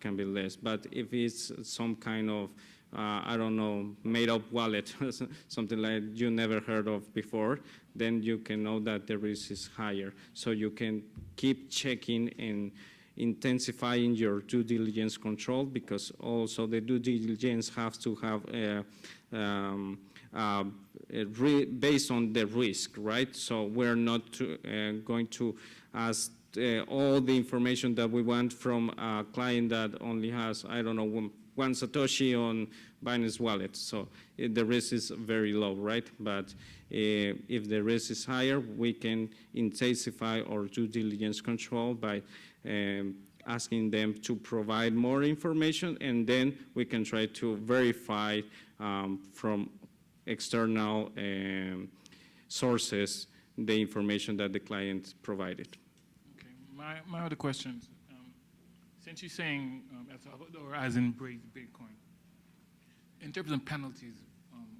less. But if it's some kind of, I don't know, made-up wallet, something like you never heard of before, then you can know that the risk is higher. So you can keep checking and intensifying your due diligence control, because also the due diligence has to have based on the risk, right? So we're not going to ask all the information that we want from a client that only has, I don't know, one Satoshi on Binance Wallet. So the risk is very low, right? But if the risk is higher, we can intensify our due diligence control by asking them to provide more information, and then we can try to verify from external sources the information that the client provided. Okay, my other questions. Since you're saying, as in Bitcoin, in terms of penalties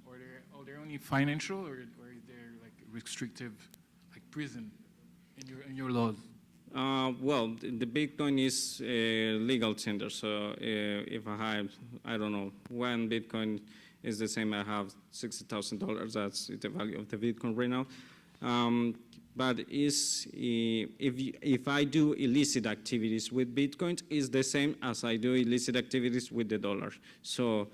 or Are they only financial, or are they like restrictive, like prison, in your laws? Well, the Bitcoin is legal tender. So if I have, I don't know, one Bitcoin is the same. I have $60,000. That's the value of the Bitcoin right now. But if I do illicit activities with Bitcoin, it's the same as I do illicit activities with the dollar. So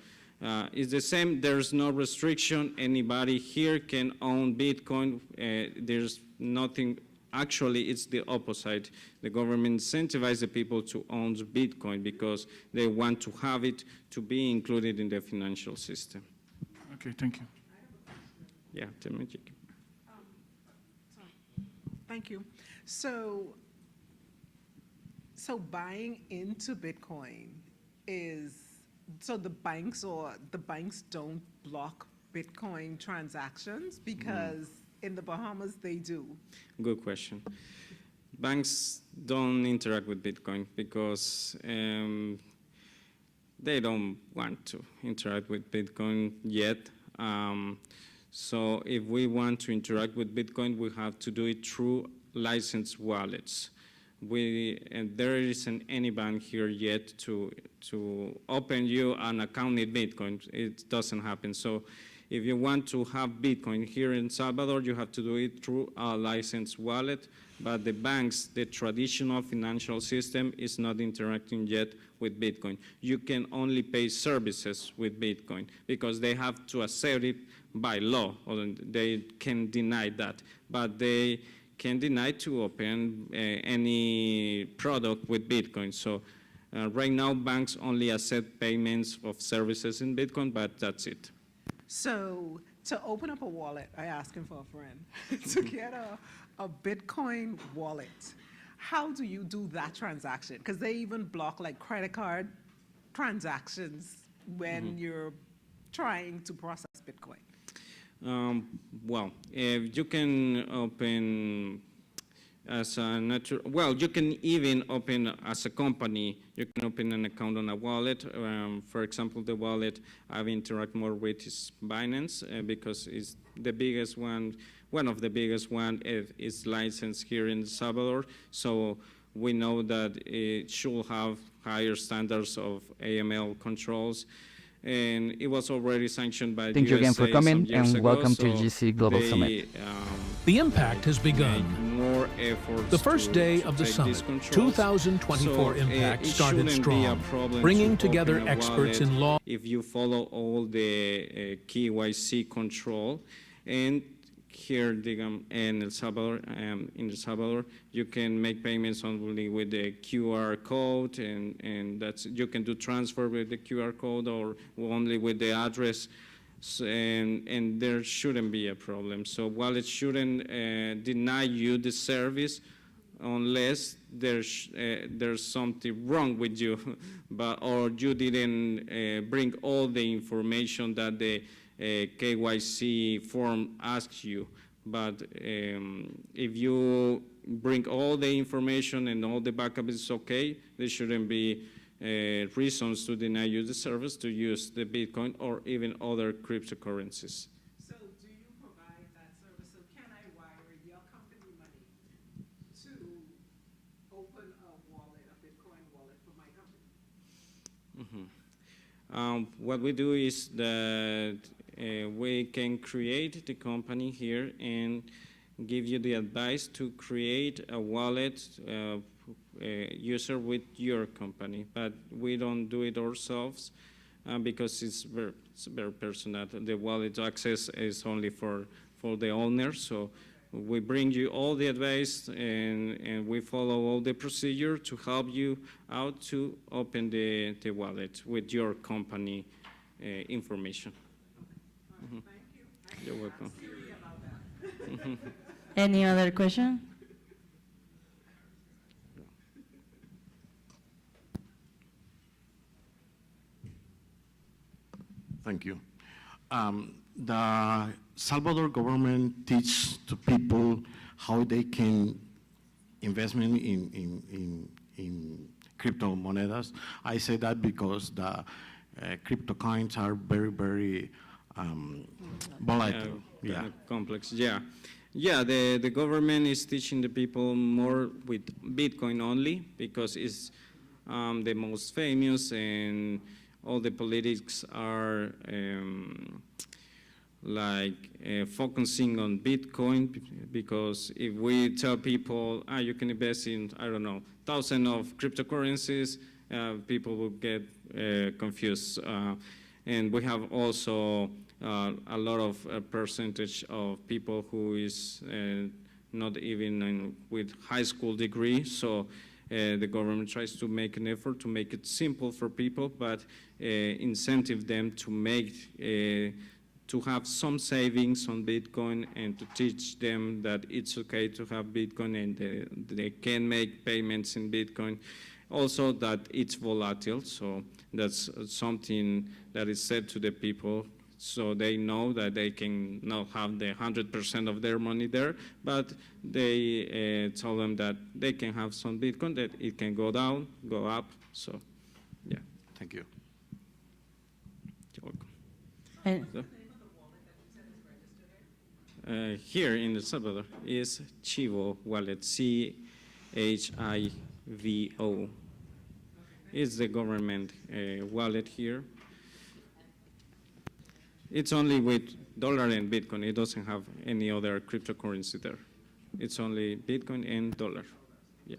it's the same. There's no restriction. Anybody here can own Bitcoin. There's nothing. Actually, it's the opposite. The government incentivizes the people to own Bitcoin because they want to have it to be included in the financial system. Okay, thank you. Yeah, Thank you. So buying into Bitcoin so the banks don't block Bitcoin transactions because in the Bahamas they do. Good question. Banks don't interact with Bitcoin because they don't want to interact with Bitcoin yet. So if we want to interact with Bitcoin, we have to do it through licensed wallets. And there isn't any bank here yet to open you an account in Bitcoin. It doesn't happen. So if you want to have Bitcoin here in Salvador, you have to do it through a licensed wallet. But the banks, the traditional financial system, is not interacting yet with Bitcoin. You can only pay services with Bitcoin because they have to accept it by law, or they can deny that. But they can deny to open any product with Bitcoin. So right now, banks only accept payments of services in Bitcoin, but that's it. So to open up a wallet, I asked him for a friend to get a Bitcoin wallet. How do you do that transaction? Because they even block like credit card transactions when you're trying to process Bitcoin. Well, if you can open as a you can even open as a company. You can open an account on a wallet. For example, the wallet I've interacted more with is Binance because it's the biggest one. One of the biggest one is licensed here in El Salvador. So we know that it should have higher standards of AML controls. And it was already sanctioned by Thank you again for USA coming, some years and ago, welcome to so GCE Global they, Summit. The impact has begun. More efforts The first day of the take summit, these controls. 2024 So, Impact it started shouldn't be a strong, problem bringing to together open a experts wallet in law. if you follow all the KYC control. And here in El Salvador, you can make payments only with the QR code, and that's you can do transfer with the QR code or only with the address. And there shouldn't be a problem. So wallets shouldn't deny you the service unless there's something wrong with you, or you didn't bring all the information that the KYC form asks you. But if you bring all the information and all the backup is okay, there shouldn't be reasons to deny you the service to use the Bitcoin or even other cryptocurrencies. So do you provide that service? So can I wire your company money to open a wallet, a Bitcoin wallet for my company? What we do is that we can create the company here and give you the advice to create a wallet user with your company, but we don't do it ourselves because it's very personal. The wallet access is only for the owner, so we bring you all the advice and we follow all the procedure to help you out to open the wallet with your company information. Thank you. You're welcome. I'm serious about that. Any other question? Thank you. The Salvador government teach to people how they can investment in crypto monedas. I say that because the crypto coins are very, very volatile. Yeah. Complex. Yeah. Yeah, the government is teaching the people more with Bitcoin only because it's the most famous, and all the politics are focusing on Bitcoin, because if we tell people, you can invest in, I don't know, thousands of cryptocurrencies, people will get confused. And we have also a lot of percentage of people who is not even with high school degree. So the government tries to make an effort to make it simple for people, but incentive them to make to have some savings on Bitcoin, and to teach them that it's okay to have Bitcoin, and they can make payments in Bitcoin. Also that it's volatile, so that's something that is said to the people, so they know that they can not have the 100% of their money there, but they tell them that they can have some Bitcoin, that it can go down, go up, so yeah. Thank you. You're welcome. And So, here in El Salvador is Chivo Wallet, CHIVO. It's the government wallet here. It's only with dollar and Bitcoin. It doesn't have any other cryptocurrency there. It's only Bitcoin and dollar. Yeah.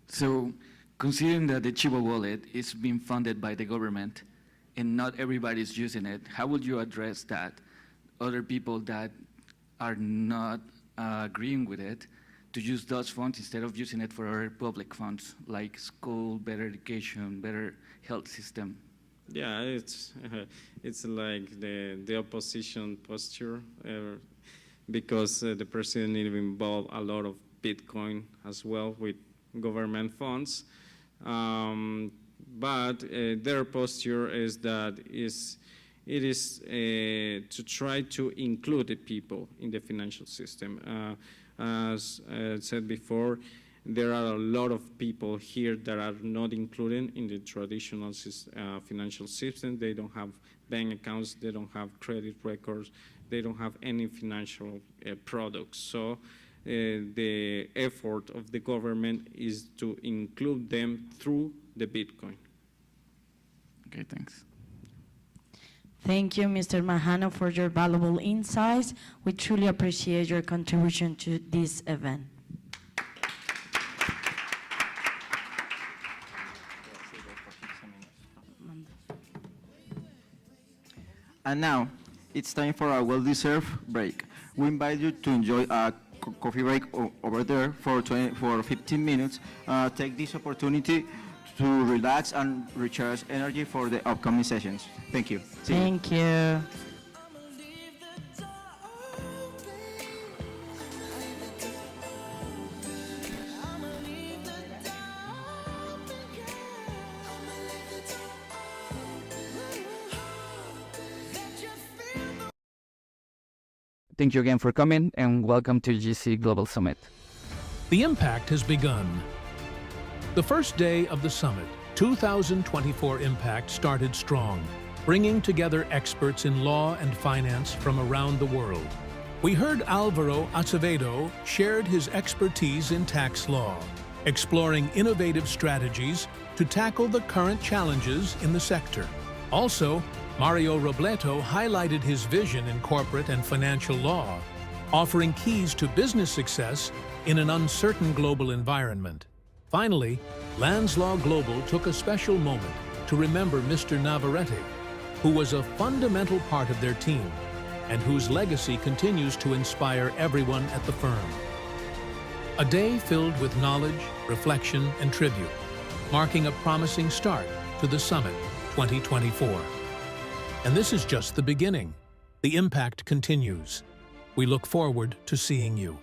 So, considering that the Chivo wallet is being funded by the government and not everybody's using it, how would you address that? Other people that are not agreeing with it, to use those funds instead of using it for other public funds, like school, better education, better health system? Yeah, it's like the opposition posture, because the president involved a lot of Bitcoin as well with government funds. But their posture is that it is to try to include the people in the financial system. As said before, there are a lot of people here that are not included in the traditional financial system. They don't have bank accounts, they don't have credit records, they don't have any financial products. So the effort of the government is to include them through the Bitcoin. Okay, thanks. thank you, Mr. Majano, for your valuable insights. We truly appreciate your contribution to this event. And now, it's time for a well-deserved break. We invite you to enjoy a coffee break over there for 15 minutes. Take this opportunity to relax and recharge energy for the upcoming sessions. Thank you. See you. Thank you. Thank you again for coming, and welcome to GCE Global Summit. The impact has begun. The first day of the summit, 2024 Impact started strong, bringing together experts in law and finance from around the world. We heard Álvaro Acevedo shared his expertise in tax law, exploring innovative strategies to tackle the current challenges in the sector. Also, Mario Robleto highlighted his vision in corporate and financial law, offering keys to business success in an uncertain global environment. Finally, Landslaw Global took a special moment to remember Mr. Navarrete, who was a fundamental part of their team and whose legacy continues to inspire everyone at the firm. A day filled with knowledge, reflection, and tribute, marking a promising start to the Summit 2024. And this is just the beginning. The impact continues. We look forward to seeing you.